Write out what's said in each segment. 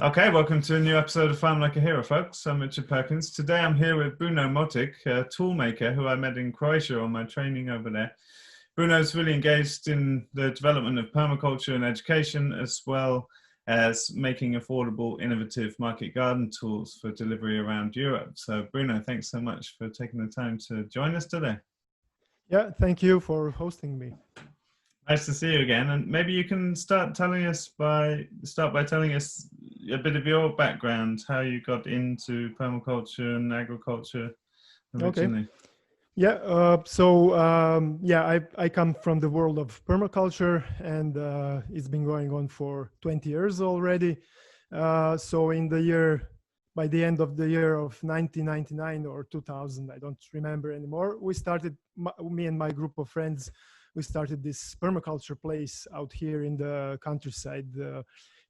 Okay, welcome to a new episode of Farm Like a Hero, folks. I'm Richard Perkins. Today I'm here with Bruno, a toolmaker who I met in Croatia on my training over there. Bruno's really engaged in the development of permaculture and education, as well as making affordable, innovative market garden tools for delivery around Europe. So Bruno, thanks so much for taking the time to join us today. Yeah, thank you for hosting me. Nice to see you again, and maybe you can start by telling us a bit of your background, how you got into permaculture and agriculture originally. Okay. Yeah. I come from the world of permaculture, and it's been going on for 20 years already. By the end of the year of 1999 or 2000, I don't remember anymore, we started, me and my group of friends, we started this permaculture place out here in the countryside,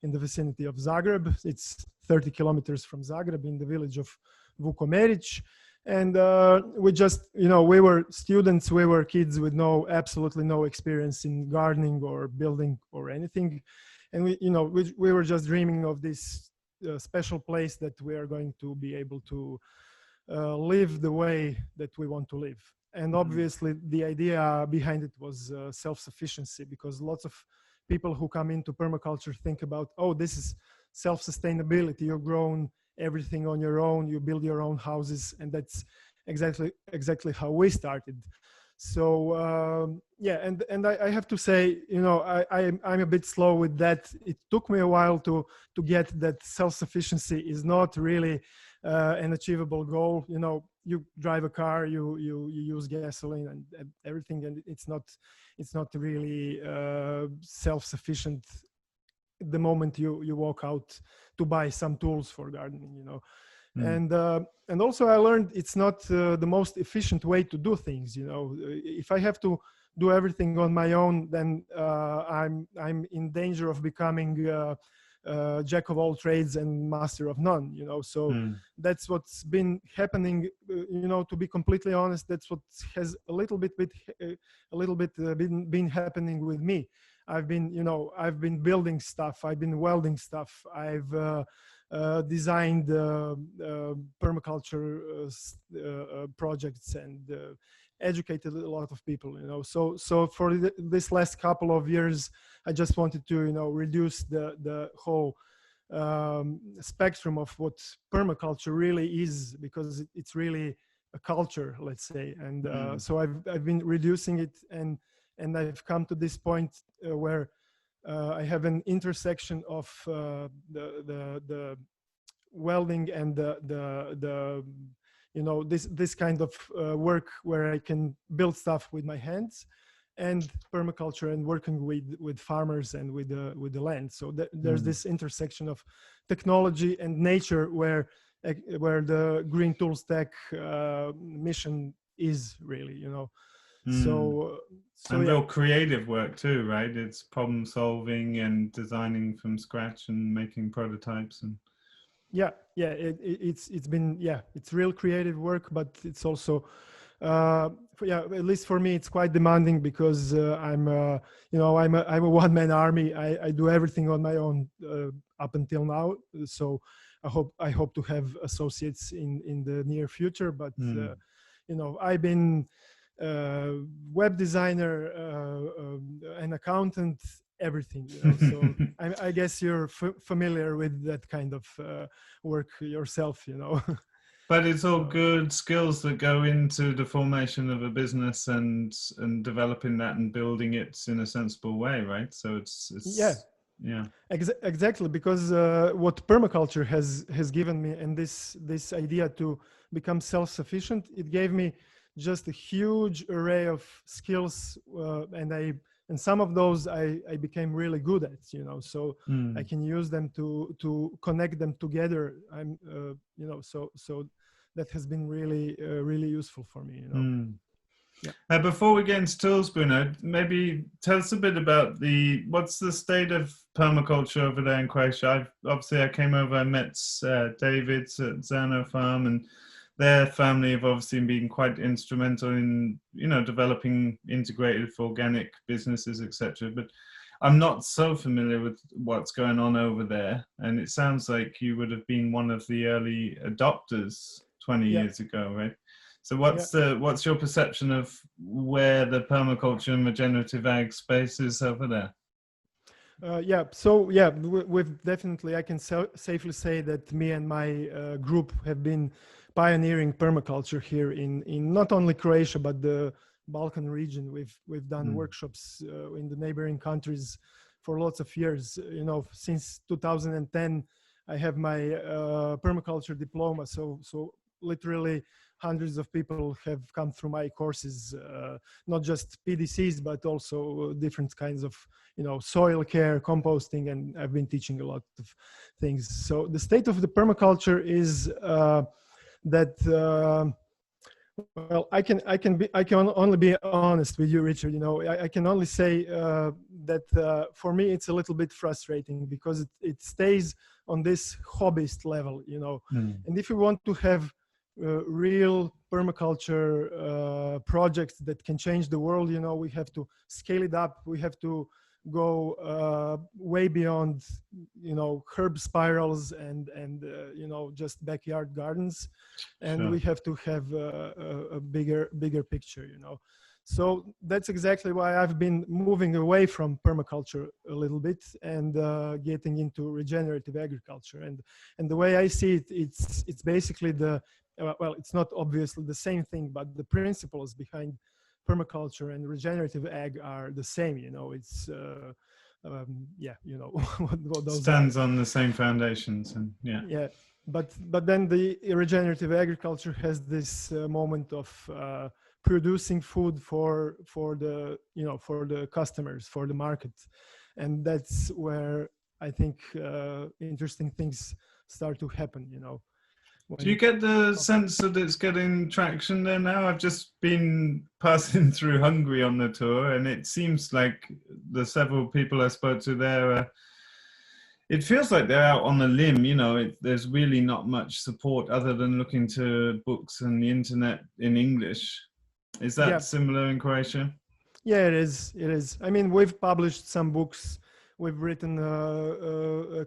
in the vicinity of Zagreb. It's 30 kilometers from Zagreb, in the village of Vukomeric. And we were students, we were kids with absolutely no experience in gardening or building or anything. And we were just dreaming of this special place that we are going to be able to live the way that we want to live. And obviously the idea behind it was self-sufficiency, because lots of people who come into permaculture think about, oh, this is self-sustainability. You've grown everything on your own, you build your own houses, and that's exactly how we started. So and I have to say, I'm a bit slow with that. It took me a while to get that self-sufficiency is not really an achievable goal. You drive a car, you use gasoline and everything, and it's not really self-sufficient the moment you walk out to buy some tools for gardening. And also I learned it's not the most efficient way to do things. If I have to do everything on my own, then I'm in danger of becoming jack of all trades and master of none. That's what's been happening. To be completely honest, that's what has a little bit been happening with me. I've been building stuff, I've been welding stuff, I've designed permaculture projects and educated a lot of people. So for this last couple of years, I just wanted to reduce the whole spectrum of what permaculture really is, because it's really a culture, let's say. And so I've been reducing it, and I've come to this point where I have an intersection of the welding and this kind of work where I can build stuff with my hands, and permaculture and working with farmers and with the land. So there's this intersection of technology and nature where the Green Tools Tech mission is really. So and real creative work too, right? It's problem solving and designing from scratch and making prototypes and it's real creative work, but it's also at least for me it's quite demanding, because I'm a one-man army. I do everything on my own up until now. So I hope to have associates in the near future, but I've been web designer, an accountant, everything. So I guess you're familiar with that kind of work yourself. But it's all good skills that go into the formation of a business and developing that and building it in a sensible way, right? So it's exactly, because what permaculture has given me, and this idea to become self-sufficient, it gave me just a huge array of skills, and some of those I became really good at, so I can use them to connect them together. So that has been really really useful for me. Before we get into tools, Bruno, maybe tell us a bit about what's the state of permaculture over there in Croatia. I came over, I met David at Zano Farm, and their family have obviously been quite instrumental in, developing integrated organic businesses, etc. But I'm not so familiar with what's going on over there, and it sounds like you would have been one of the early adopters 20 Yeah. years ago, right? So what's your perception of where the permaculture and regenerative ag space is over there? We've definitely, I can safely say that me and my group have been pioneering permaculture here in not only Croatia but the Balkan region. We've done workshops in the neighboring countries for lots of years. You know, since 2010, I have my permaculture diploma. So literally hundreds of people have come through my courses, not just PDCs but also different kinds of, you know, soil care, composting, and I've been teaching a lot of things. So the state of the permaculture is that. Well, I can only be honest with you, Richard. You know, I can only say that for me it's a little bit frustrating because it stays on this hobbyist level, you know. And if you want to have real permaculture projects that can change the world, you know, we have to scale it up. We have to go way beyond, you know, herb spirals and you know, just backyard gardens, and Sure. we have to have a bigger picture, you know. So that's exactly why I've been moving away from permaculture a little bit and getting into regenerative agriculture. And the way I see it, it's basically well, it's not obviously the same thing, but the principles behind permaculture and regenerative ag are the same. You know, it's you know what those stands are. on the same foundations, and Yeah, but then the regenerative agriculture has this moment of producing food for the, you know, for the customers, for the market, and that's where I think interesting things start to happen, you know. Do you get the sense that it's getting traction there now? I've just been passing through Hungary on the tour, and it seems like the several people I spoke to there, it feels like they're out on a limb, you know. There's really not much support other than looking to books and the internet in English. Is that similar in Croatia? Yeah, it is. I mean, we've published some books. We've written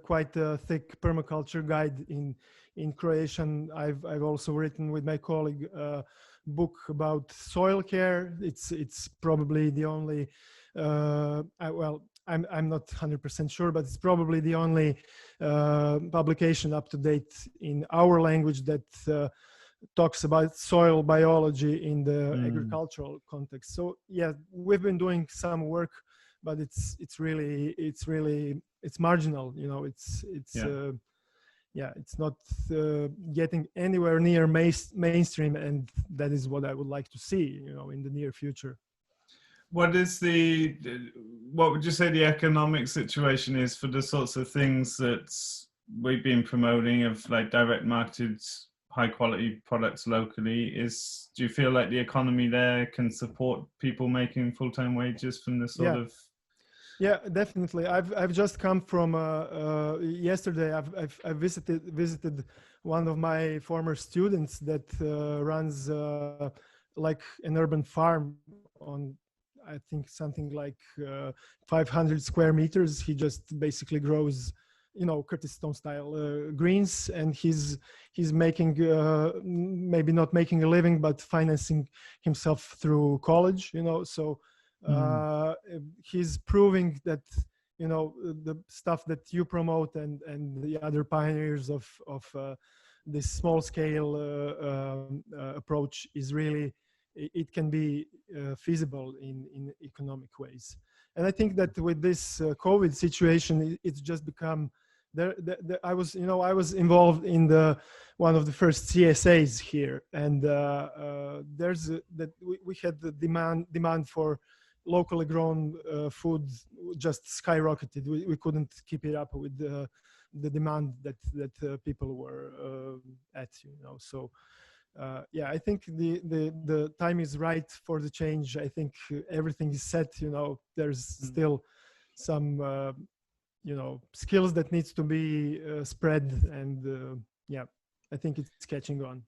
quite a thick permaculture guide in Croatian. I've also written with my colleague a book about soil care. It's probably the only I'm not 100% sure, but it's probably the only publication up to date in our language that talks about soil biology in the agricultural context. So yeah, we've been doing some work, but it's marginal. You know, it's not getting anywhere near mainstream, and that is what I would like to see, you know, in the near future. What would you say the economic situation is for the sorts of things that we've been promoting, of like direct marketed high quality products locally? Do you feel like the economy there can support people making full-time wages from the sort of? Yeah, definitely. I've just come from yesterday. I visited one of my former students that runs like an urban farm on, I think, something like 500 square meters. He just basically grows, you know, Curtis Stone style greens, and he's making maybe not making a living, but financing himself through college, you know. So he's proving that, you know, the stuff that you promote and the other pioneers of this small scale approach is really, it can be feasible in economic ways. And I think that with this COVID situation, it's just become I was involved in one of the first CSAs here, and we had the demand for locally grown food just skyrocketed. We couldn't keep it up with the demand that people were at, you know. So I think the time is right for the change. I think everything is set, you know. There's still some you know, skills that needs to be spread, and I think it's catching on.